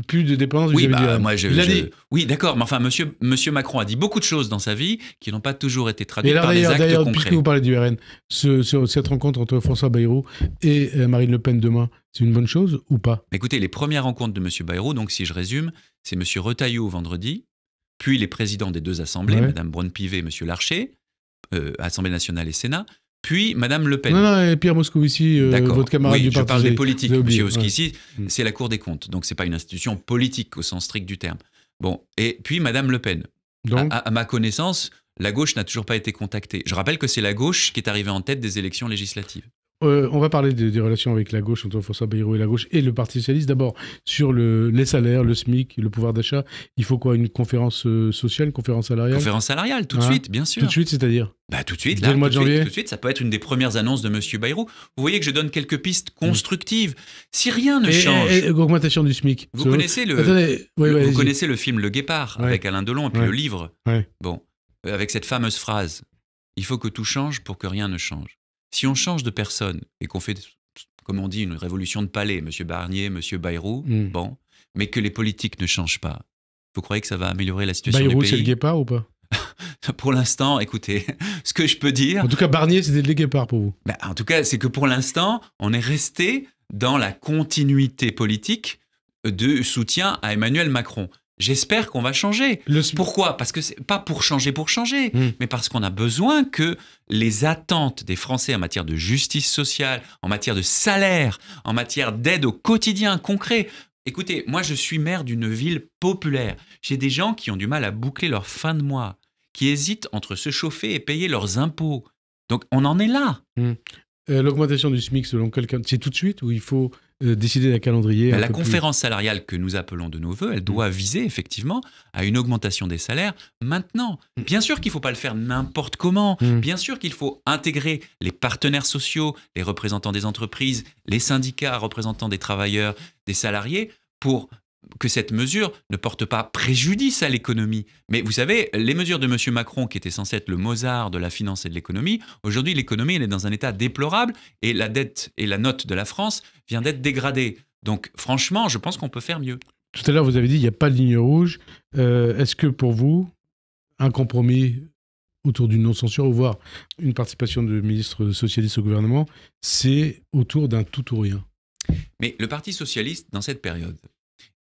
plus de dépendance vis-à-vis du RN. Oui, d'accord, mais enfin, monsieur Macron a dit beaucoup de choses dans sa vie qui n'ont pas toujours été traduites par des actes concrets. Puisque vous parlez du RN, cette rencontre entre François Bayrou et Marine Le Pen demain, c'est une bonne chose ou pas? Écoutez, les premières rencontres de M. Bayrou, donc si je résume, c'est M. Retailleau vendredi, puis les présidents des deux assemblées, Mme Braun-Pivet et M. Larcher, Assemblée nationale et Sénat, puis Mme Le Pen. Non, et Pierre Moscovici, votre camarade du parti. Je parle des politiques. M. Moscovici, c'est la Cour des comptes, donc ce n'est pas une institution politique au sens strict du terme. Et puis Mme Le Pen. Donc à ma connaissance, la gauche n'a toujours pas été contactée. Je rappelle que c'est la gauche qui est arrivée en tête des élections législatives. On va parler des relations avec la gauche, entre François Bayrou et la gauche, et le Parti socialiste. D'abord, sur les salaires, le SMIC, le pouvoir d'achat, il faut quoi? Une conférence sociale, une conférence salariale? Conférence salariale, tout de suite, bien sûr. Tout de suite, c'est-à-dire? Tout de suite, dès le mois de janvier. Tout de suite, ça peut être une des premières annonces de M. Bayrou. Vous voyez que je donne quelques pistes constructives. Si rien ne change... Et augmentation du SMIC. Vous connaissez vous connaissez le film Le Guépard, avec Alain Delon, et puis le livre. Avec cette fameuse phrase, « Il faut que tout change pour que rien ne change ». Si on change de personne et qu'on fait, comme on dit, une révolution de palais, M. Barnier, M. Bayrou, mais que les politiques ne changent pas, vous croyez que ça va améliorer la situation du pays? Bayrou, c'est le Guépard ou pas? Pour l'instant, écoutez, ce que je peux dire... En tout cas, Barnier, c'était le départ pour vous. En tout cas, c'est que pour l'instant, on est resté dans la continuité politique de soutien à Emmanuel Macron. J'espère qu'on va changer. Pourquoi ? Parce que c'est pas pour changer, mais parce qu'on a besoin que les attentes des Français en matière de justice sociale, en matière de salaire, en matière d'aide au quotidien concret. Écoutez, moi je suis maire d'une ville populaire. J'ai des gens qui ont du mal à boucler leur fin de mois, qui hésitent entre se chauffer et payer leurs impôts. Donc on en est là. L'augmentation du SMIC, selon quelqu'un, c'est tout de suite ou il faut décider d'un calendrier La conférence salariale que nous appelons de nos voeux, elle doit viser effectivement à une augmentation des salaires maintenant. Bien sûr qu'il ne faut pas le faire n'importe comment. Bien sûr qu'il faut intégrer les partenaires sociaux, les représentants des entreprises, les syndicats représentants des travailleurs, des salariés, pour que cette mesure ne porte pas préjudice à l'économie. Mais vous savez, les mesures de M. Macron, qui étaient censées être le Mozart de la finance et de l'économie, aujourd'hui, l'économie, elle est dans un état déplorable et la dette et la note de la France vient d'être dégradée. Donc, franchement, je pense qu'on peut faire mieux. Tout à l'heure, vous avez dit qu'il n'y a pas de ligne rouge. Est-ce que pour vous, un compromis autour d'une non-censure, ou voire une participation de ministres socialistes au gouvernement, c'est autour d'un tout ou rien ? Mais le Parti socialiste, dans cette période,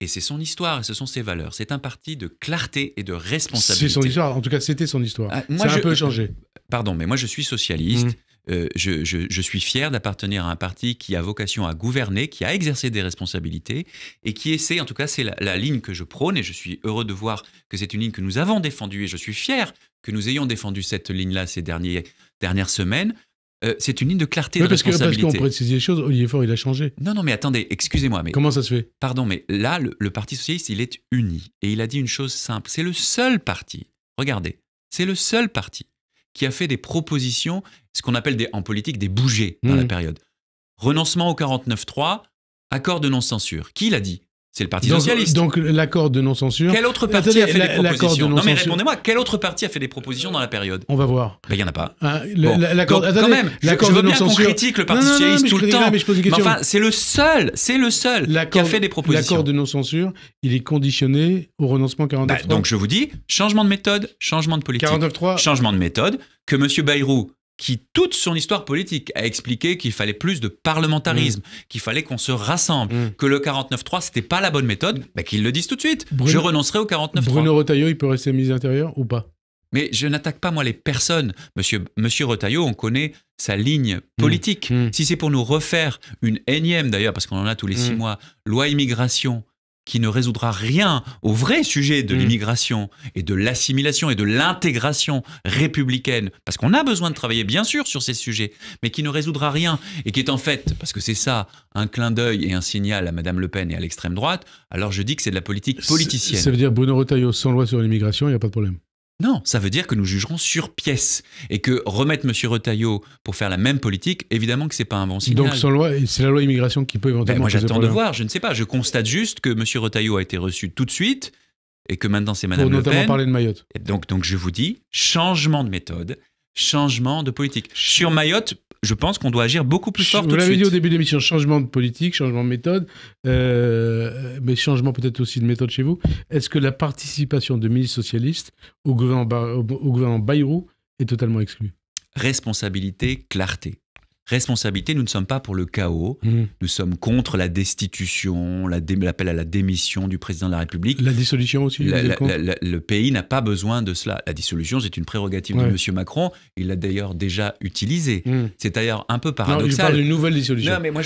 et c'est son histoire, et ce sont ses valeurs. C'est un parti de clarté et de responsabilité. C'est son histoire, en tout cas c'était son histoire. Ça a un peu changé. Pardon, mais moi je suis socialiste. Je suis fier d'appartenir à un parti qui a vocation à gouverner, qui a exercé des responsabilités et qui essaie, en tout cas c'est la ligne que je prône, et je suis heureux de voir que c'est une ligne que nous avons défendue, et je suis fier que nous ayons défendu cette ligne-là ces dernières semaines. C'est une ligne de clarté et de responsabilité. Parce qu'on précise les choses, Olivier Faure, il a changé. Non, mais attendez, excusez-moi. Mais comment ça se fait ? Pardon, mais là, le Parti socialiste, il est uni. Et il a dit une chose simple. C'est le seul parti, regardez, c'est le seul parti qui a fait des propositions, ce qu'on appelle en politique des bougées dans la période. Renoncement au 49.3, accord de non-censure. Qui l'a dit ? C'est le Parti socialiste. Donc l'accord de non-censure... Quel autre parti a fait des propositions ? Non mais répondez-moi, quel autre parti a fait des propositions dans la période ? On va voir. Il n'y en a pas. L'accord quand même, je veux bien qu'on critique le Parti socialiste tout le temps. Mais enfin, c'est le seul qui a fait des propositions. L'accord de non-censure, il est conditionné au renoncement 49.3. Donc je vous dis, changement de méthode, changement de politique. 49.3. Changement de méthode, que M. Bayrou, qui, toute son histoire politique, a expliqué qu'il fallait plus de parlementarisme, qu'il fallait qu'on se rassemble, que le 49.3, c'était pas la bonne méthode, qu'ils le disent tout de suite. Je renoncerai au 49.3. Bruno Retailleau, il peut rester ministre de l'Intérieur ou pas ? Mais je n'attaque pas, moi, les personnes. Monsieur Retailleau, on connaît sa ligne politique. Si c'est pour nous refaire une énième, d'ailleurs, parce qu'on en a tous les 6 mois, loi immigration, qui ne résoudra rien au vrai sujet de l'immigration et de l'assimilation et de l'intégration républicaine, parce qu'on a besoin de travailler bien sûr sur ces sujets, mais qui ne résoudra rien et qui est en fait, parce que c'est ça, un clin d'œil et un signal à Madame Le Pen et à l'extrême droite, alors je dis que c'est de la politique politicienne. Ça veut dire Bruno Retailleau sans loi sur l'immigration, il n'y a pas de problème. Non, ça veut dire que nous jugerons sur pièce et que remettre M. Retailleau pour faire la même politique, évidemment que c'est pas un bon signal. Donc sans loi, c'est la loi immigration qui peut éventuellement... moi j'attends de voir, je ne sais pas. Je constate juste que M. Retailleau a été reçu tout de suite et que maintenant c'est Mme Le Pen. Pour notamment parler de Mayotte. Et donc je vous dis, changement de méthode, changement de politique. Sur Mayotte, je pense qu'on doit agir beaucoup plus fort tout de suite. Vous l'avez dit au début de l'émission, changement de politique, changement de méthode, mais changement peut-être aussi de méthode chez vous. Est-ce que la participation de ministres socialistes au gouvernement Bayrou est totalement exclue ? Responsabilité, clarté. Responsabilité, nous ne sommes pas pour le chaos, nous sommes contre la destitution, l'appel à la démission du président de la République. La dissolution aussi le pays n'a pas besoin de cela. La dissolution, c'est une prérogative de M. Macron, il l'a d'ailleurs déjà utilisée. C'est d'ailleurs un peu paradoxal. Non, il parle d'une nouvelle dissolution. Non, mais moi,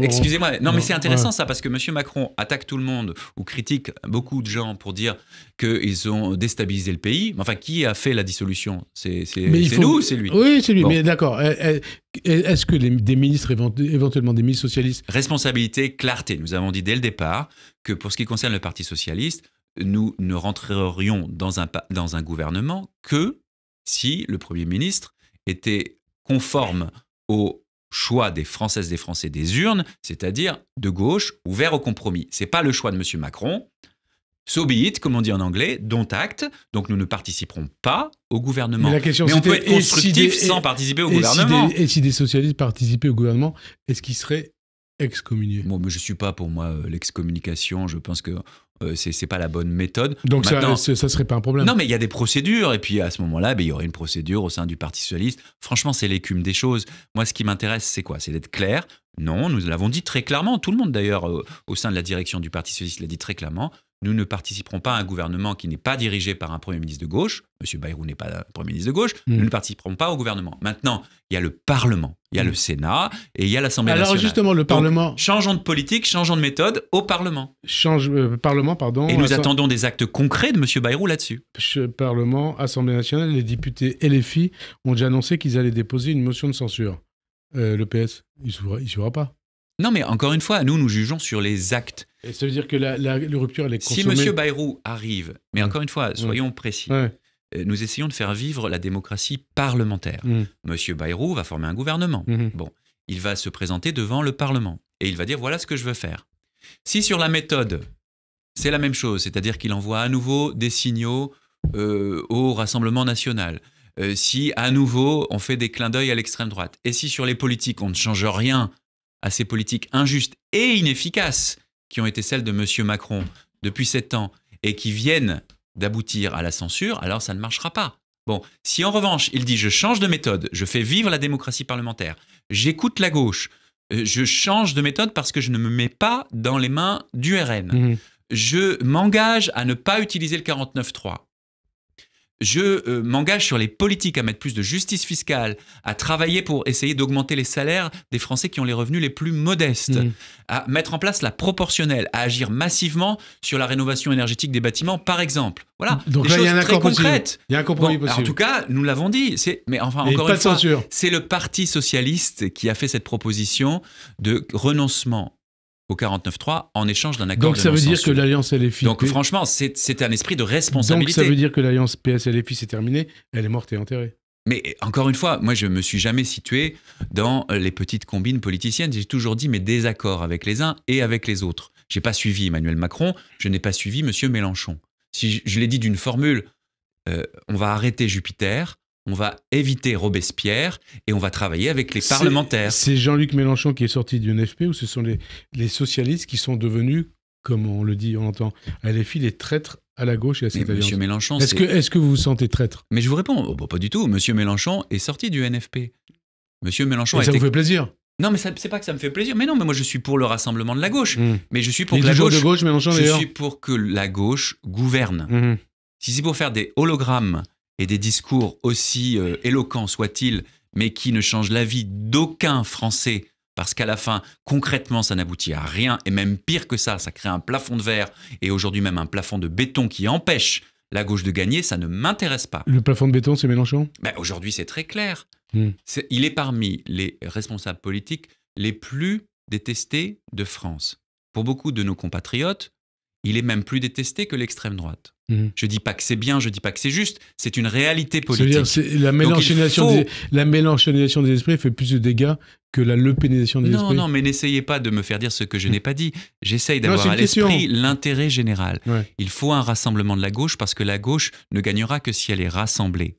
excusez-moi, mais c'est intéressant ça, parce que M. Macron attaque tout le monde ou critique beaucoup de gens pour dire qu'ils ont déstabilisé le pays. Enfin, qui a fait la dissolution ? C'est nous ou c'est lui ? Oui, c'est lui, mais d'accord. Est-ce que des ministres, éventuellement des ministres socialistes... Responsabilité, clarté. Nous avons dit dès le départ que pour ce qui concerne le Parti socialiste, nous ne rentrerions dans un gouvernement que si le Premier ministre était conforme au choix des Françaises, des Français, des urnes, c'est-à-dire de gauche, ouvert au compromis. Ce n'est pas le choix de M. Macron. So be it, comme on dit en anglais, don't act. Donc nous ne participerons pas au gouvernement. Mais on peut être constructif sans participer au gouvernement. Et si des socialistes participaient au gouvernement, est-ce qu'ils seraient excommuniés ? Bon, mais je ne suis pas pour moi l'excommunication. Je pense qu'on c'est pas la bonne méthode. Donc maintenant, ça serait pas un problème. Non, mais il y a des procédures, et puis à ce moment-là, il y aurait une procédure au sein du Parti socialiste. Franchement, c'est l'écume des choses. Moi, ce qui m'intéresse, c'est quoi? C'est d'être clair. Non, nous l'avons dit très clairement. Tout le monde, d'ailleurs, au sein de la direction du Parti socialiste l'a dit très clairement. Nous ne participerons pas à un gouvernement qui n'est pas dirigé par un Premier ministre de gauche. M. Bayrou n'est pas un Premier ministre de gauche. Nous ne participerons pas au gouvernement. Maintenant, il y a le Parlement, il y a le Sénat et il y a l'Assemblée nationale. Alors justement, le Parlement... Donc, changeons de politique, changeons de méthode au Parlement. Parlement, pardon. Et nous attendons des actes concrets de M. Bayrou là-dessus. Parlement, Assemblée nationale, les députés LFI ont déjà annoncé qu'ils allaient déposer une motion de censure. Le PS, il ne suivra pas. Non, mais encore une fois, nous jugeons sur les actes. Et ça veut dire que la rupture, elle est consommée. Si M. Bayrou arrive, mais encore une fois, soyons précis, nous essayons de faire vivre la démocratie parlementaire. M. Bayrou va former un gouvernement. Bon, il va se présenter devant le Parlement et il va dire voilà ce que je veux faire. Si sur la méthode, c'est la même chose, c'est-à-dire qu'il envoie à nouveau des signaux au Rassemblement national, si à nouveau on fait des clins d'œil à l'extrême droite, et si sur les politiques on ne change rien à ces politiques injustes et inefficaces qui ont été celles de M. Macron depuis 7 ans et qui viennent d'aboutir à la censure, alors ça ne marchera pas. Bon, si en revanche il dit je change de méthode, je fais vivre la démocratie parlementaire, j'écoute la gauche, je change de méthode parce que je ne me mets pas dans les mains du RN, je m'engage à ne pas utiliser le 49.3. Je m'engage sur les politiques à mettre plus de justice fiscale, à travailler pour essayer d'augmenter les salaires des Français qui ont les revenus les plus modestes, à mettre en place la proportionnelle, à agir massivement sur la rénovation énergétique des bâtiments, par exemple. Voilà, donc des là, choses il y a un très accord concrètes. possible. Il y a un compromis possible. En tout cas, nous l'avons dit. Mais enfin, encore une fois, c'est le Parti socialiste qui a fait cette proposition de renoncement au 49.3 en échange d'un accord de non-censure. Donc ça veut dire que l'alliance LFI... Donc franchement, c'est un esprit de responsabilité. Donc ça veut dire que l'alliance PS-LFI c'est terminée, elle est morte et enterrée. Mais encore une fois, moi je ne me suis jamais situé dans les petites combines politiciennes. J'ai toujours dit mes désaccords avec les uns et avec les autres. Je n'ai pas suivi Emmanuel Macron, je n'ai pas suivi M. Mélenchon. Si je l'ai dit d'une formule, on va arrêter Jupiter, on va éviter Robespierre et on va travailler avec les parlementaires. C'est Jean-Luc Mélenchon qui est sorti du NFP ou ce sont les socialistes qui sont devenus, comme on le dit, on entend, à LFI, les traîtres à la gauche et à cette alliance? Monsieur Mélenchon, est-ce que vous vous sentez traître? Mais je vous réponds, pas du tout. Monsieur Mélenchon est sorti du NFP. Monsieur Mélenchon ça vous fait plaisir? Non, mais c'est pas que ça me fait plaisir. Mais non, mais moi je suis pour le rassemblement de la gauche. Mais je suis pour que la gauche, Mélenchon, je suis pour que la gauche gouverne. Si c'est pour faire des hologrammes et des discours aussi éloquents soient-ils, mais qui ne changent la vie d'aucun Français, parce qu'à la fin, concrètement, ça n'aboutit à rien, et même pire que ça crée un plafond de verre, et aujourd'hui même un plafond de béton qui empêche la gauche de gagner, ça ne m'intéresse pas. Le plafond de béton, c'est Mélenchon? Aujourd'hui, c'est très clair. Il est parmi les responsables politiques les plus détestés de France. Pour beaucoup de nos compatriotes, il est même plus détesté que l'extrême droite. Je ne dis pas que c'est bien, je ne dis pas que c'est juste, c'est une réalité politique. C'est-à-dire, la mélenchonisation des esprits fait plus de dégâts que la lepénisation des esprits. Non, mais n'essayez pas de me faire dire ce que je n'ai pas dit. J'essaye d'avoir à l'esprit l'intérêt général. Il faut un rassemblement de la gauche parce que la gauche ne gagnera que si elle est rassemblée.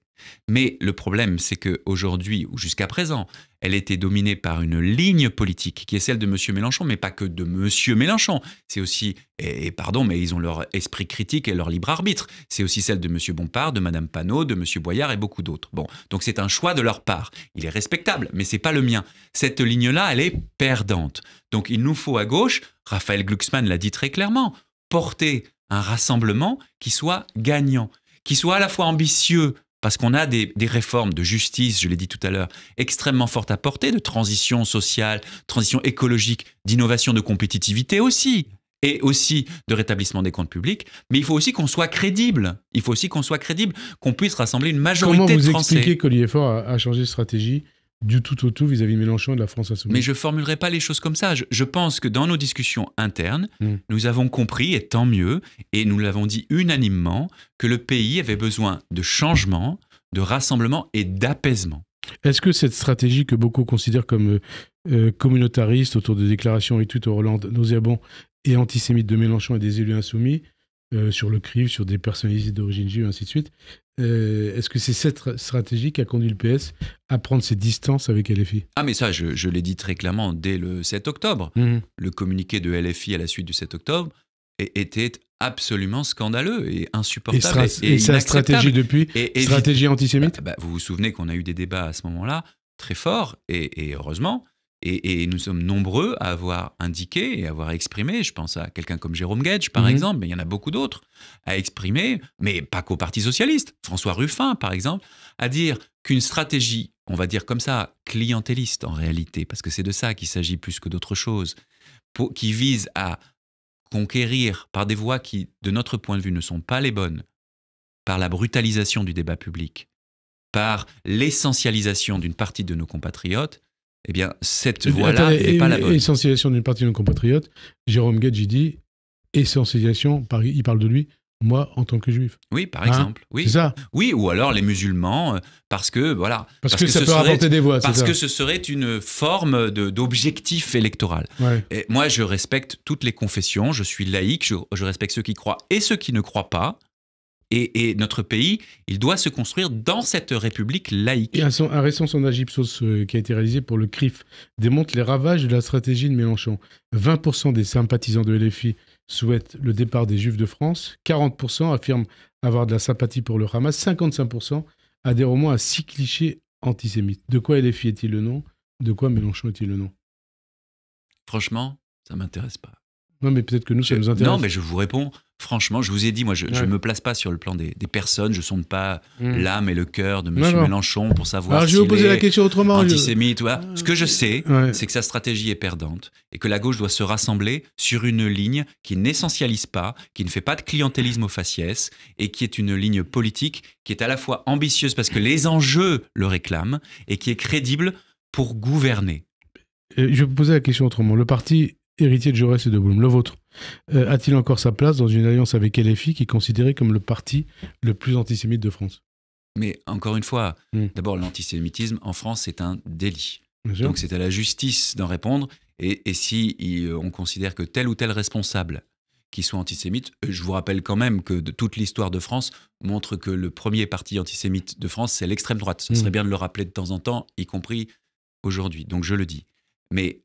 Mais le problème, c'est qu'aujourd'hui, ou jusqu'à présent, elle était dominée par une ligne politique qui est celle de M. Mélenchon, mais pas que de M. Mélenchon. C'est aussi, et pardon, mais ils ont leur esprit critique et leur libre arbitre. C'est aussi celle de M. Bompard, de Mme Panot, de M. Boyard et beaucoup d'autres. Bon, donc c'est un choix de leur part. Il est respectable, mais c'est pas le mien. Cette ligne-là, elle est perdante. Donc il nous faut à gauche, Raphaël Glucksmann l'a dit très clairement, porter un rassemblement qui soit gagnant, qui soit à la fois ambitieux, parce qu'on a des réformes de justice, je l'ai dit tout à l'heure, extrêmement fortes à porter, de transition sociale, transition écologique, d'innovation, de compétitivité aussi, et aussi de rétablissement des comptes publics. Mais il faut aussi qu'on soit crédible. Il faut aussi qu'on soit crédible, qu'on puisse rassembler une majorité de Français. Comment vous expliquez qu'Olivier Faure a changé de stratégie du tout au tout vis-à-vis de Mélenchon et de la France insoumise? Mais je ne formulerai pas les choses comme ça. Je pense que dans nos discussions internes, nous avons compris, et tant mieux, et nous l'avons dit unanimement, que le pays avait besoin de changement, de rassemblement et d'apaisement. Est-ce que cette stratégie que beaucoup considèrent comme communautariste autour de déclarations et tweets au Hollande nauséabonds et antisémites de Mélenchon et des élus insoumis, sur le CRIF, sur des personnalités d'origine juive, ainsi de suite, est-ce que c'est cette stratégie qui a conduit le PS à prendre ses distances avec LFI? Ah mais ça, je l'ai dit très clairement dès le 7 octobre. Le communiqué de LFI à la suite du 7 octobre était absolument scandaleux et insupportable Et sa stratégie depuis, stratégie antisémite. Vous vous souvenez qu'on a eu des débats à ce moment-là très forts, et heureusement, et nous sommes nombreux à avoir indiqué et à avoir exprimé, je pense à quelqu'un comme Jérôme Guedj par exemple, mais il y en a beaucoup d'autres, à exprimer, mais pas qu'au Parti Socialiste, François Ruffin par exemple, à dire qu'une stratégie, on va dire comme ça, clientéliste en réalité, parce que c'est de ça qu'il s'agit plus que d'autre chose, qui vise à conquérir par des voies qui, de notre point de vue, ne sont pas les bonnes, par la brutalisation du débat public, par l'essentialisation d'une partie de nos compatriotes, eh bien, cette voie-là n'est pas la bonne. Essentialisation d'une partie de nos compatriotes, Jérôme Guedj, il dit essentialisation, il parle de lui, moi, en tant que juif. Oui, par exemple. Oui. C'est ça. Oui, ou alors les musulmans, parce que, voilà. Parce que ça peut rapporter des voix, parce que ce serait une forme d'objectif électoral. Ouais. Et moi, je respecte toutes les confessions, je suis laïque, je respecte ceux qui croient et ceux qui ne croient pas. Et notre pays, il doit se construire dans cette république laïque. Et un récent sondage Ipsos qui a été réalisé pour le CRIF démontre les ravages de la stratégie de Mélenchon. 20% des sympathisants de LFI souhaitent le départ des Juifs de France, 40% affirment avoir de la sympathie pour le Hamas, 55% adhèrent au moins à 6 clichés antisémites. De quoi LFI est-il le nom? De quoi Mélenchon est-il le nom? Franchement, ça ne m'intéresse pas. Non, mais peut-être que nous, ça nous intéresse. Non, mais je vous réponds. Franchement, je vous ai dit, moi, je ne me place pas sur le plan des personnes. Je ne sonde pas l'âme et le cœur de M. Mélenchon pour savoir je vais vous poser la question autrement. Antisémite. Ce que je sais, c'est que sa stratégie est perdante et que la gauche doit se rassembler sur une ligne qui n'essentialise pas, qui ne fait pas de clientélisme au faciès et qui est une ligne politique qui est à la fois ambitieuse parce que les enjeux le réclament et qui est crédible pour gouverner. Je vais vous poser la question autrement. Le parti héritier de Jaurès et de Blum, le vôtre, a-t-il encore sa place dans une alliance avec LFI qui est considéré comme le parti le plus antisémite de France? Mais encore une fois, d'abord l'antisémitisme en France c'est un délit. Donc c'est à la justice d'en répondre. Et si on considère que tel ou tel responsable qui soit antisémite, je vous rappelle quand même que toute l'histoire de France montre que le premier parti antisémite de France c'est l'extrême droite. Ce serait bien de le rappeler de temps en temps, y compris aujourd'hui. Donc je le dis. Mais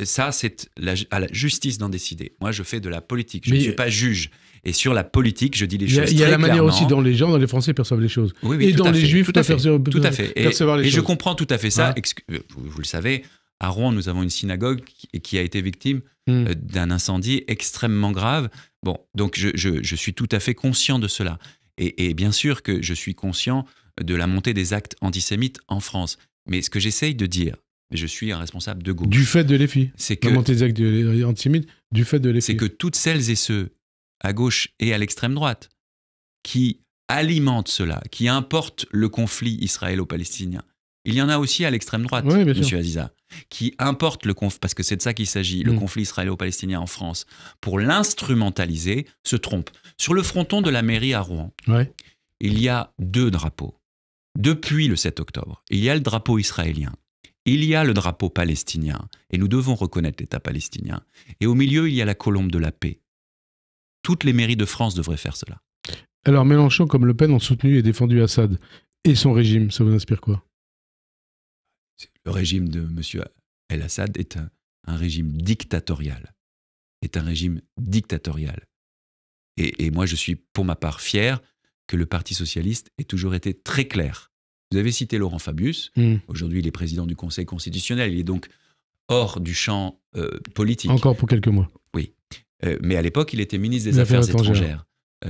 ça, c'est à la justice d'en décider. Moi, je fais de la politique. Je ne suis pas juge. Et sur la politique, je dis les choses très clairement. Il y a la manière aussi dont les gens, dans les Français, perçoivent les choses. Oui, et dans les Juifs, tout à fait. Percevoir les choses. Et je comprends tout à fait ça. Vous le savez, à Rouen, nous avons une synagogue qui a été victime d'un incendie extrêmement grave. Bon, donc je suis tout à fait conscient de cela. Et bien sûr que je suis conscient de la montée des actes antisémites en France. Mais ce que j'essaye de dire, je suis un responsable de gauche. Du fait de LFI. C'est que, la montée des actes antisémites, du fait de LFI. C'est que toutes celles et ceux, à gauche et à l'extrême droite, qui alimentent cela, qui importent le conflit israélo-palestinien, il y en a aussi à l'extrême droite, M. Aziza, qui importent le conflit, parce que c'est de ça qu'il s'agit, le conflit israélo-palestinien en France, pour l'instrumentaliser, se trompent. Sur le fronton de la mairie à Rouen, il y a 2 drapeaux. Depuis le 7 octobre, il y a le drapeau israélien. Il y a le drapeau palestinien, et nous devons reconnaître l'État palestinien. Et au milieu, il y a la colombe de la paix. Toutes les mairies de France devraient faire cela. Alors Mélenchon, comme Le Pen, ont soutenu et défendu Assad. Et son régime, ça vous inspire quoi? Le régime de M. El-Assad est un régime dictatorial. Et moi, je suis pour ma part fier que le Parti socialiste ait toujours été très clair. Vous avez cité Laurent Fabius. Aujourd'hui, il est président du Conseil constitutionnel. Il est donc hors du champ politique. Encore pour quelques mois. Oui. Mais à l'époque, il était ministre des Affaires étrangères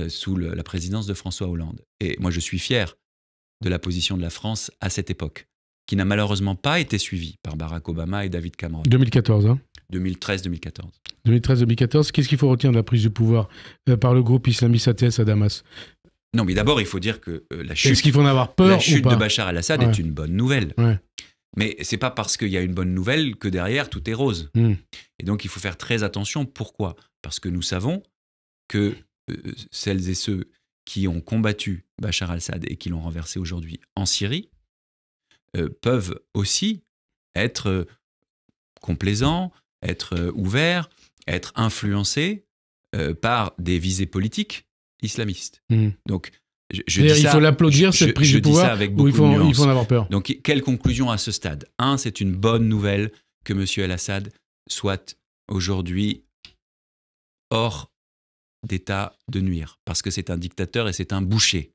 sous la présidence de François Hollande. Et moi, je suis fier de la position de la France à cette époque, qui n'a malheureusement pas été suivie par Barack Obama et David Cameron. 2014, hein 2013-2014. 2013-2014. Qu'est-ce qu'il faut retenir de la prise de pouvoir par le groupe islamiste ATS à Damas? Non, mais d'abord, il faut dire que la chute, est-ce qu'il faut en avoir peur, la chute de Bachar el-Assad est une bonne nouvelle. Ouais. Mais ce n'est pas parce qu'il y a une bonne nouvelle que derrière, tout est rose. Et donc, il faut faire très attention. Pourquoi? Parce que nous savons que celles et ceux qui ont combattu Bachar el-Assad et qui l'ont renversé aujourd'hui en Syrie peuvent aussi être complaisants, être ouverts, être influencés par des visées politiques islamistes. Donc, je dis ça, il faut l'applaudir, cette prise de pouvoir, avec beaucoup de nuances. Il faut en avoir peur. Donc, quelle conclusion à ce stade? C'est une bonne nouvelle que M. El-Assad soit aujourd'hui hors d'État de nuire, parce que c'est un dictateur et c'est un boucher.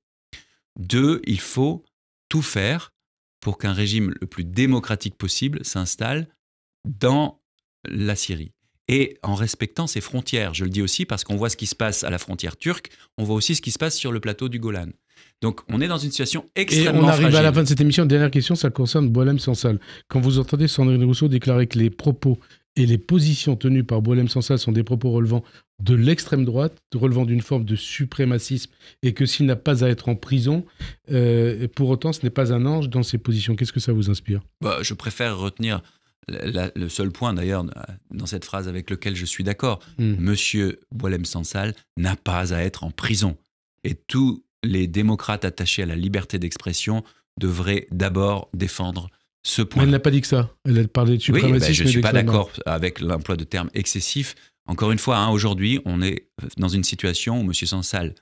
2, il faut tout faire pour qu'un régime le plus démocratique possible s'installe dans la Syrie. Et en respectant ses frontières. Je le dis aussi parce qu'on voit ce qui se passe à la frontière turque, on voit aussi ce qui se passe sur le plateau du Golan. Donc on est dans une situation extrêmement fragile. Et on arrive à la fin de cette émission. Dernière question, ça concerne Boualem Sansal. Quand vous entendez Sandrine Rousseau déclarer que les propos et les positions tenues par Boualem Sansal sont des propos relevant de l'extrême droite, relevant d'une forme de suprémacisme, et que s'il n'a pas à être en prison, pour autant ce n'est pas un ange dans ses positions. Qu'est-ce que ça vous inspire ? Je préfère retenir le seul point d'ailleurs dans cette phrase avec lequel je suis d'accord. Monsieur Boualem Sansal n'a pas à être en prison. Et tous les démocrates attachés à la liberté d'expression devraient d'abord défendre ce point. Mais elle n'a pas dit que ça. Elle a parlé de suprémacisme. Oui, je ne suis pas d'accord avec l'emploi de termes excessifs. Encore une fois, aujourd'hui, on est dans une situation où M. Sansal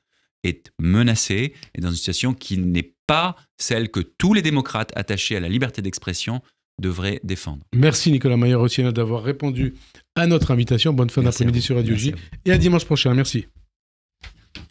est menacé et dans une situation qui n'est pas celle que tous les démocrates attachés à la liberté d'expression devraient défendre. Merci Nicolas Maier-Rossignol d'avoir répondu à notre invitation. Bonne fin d'après-midi sur Radio J. Et à dimanche prochain. Merci.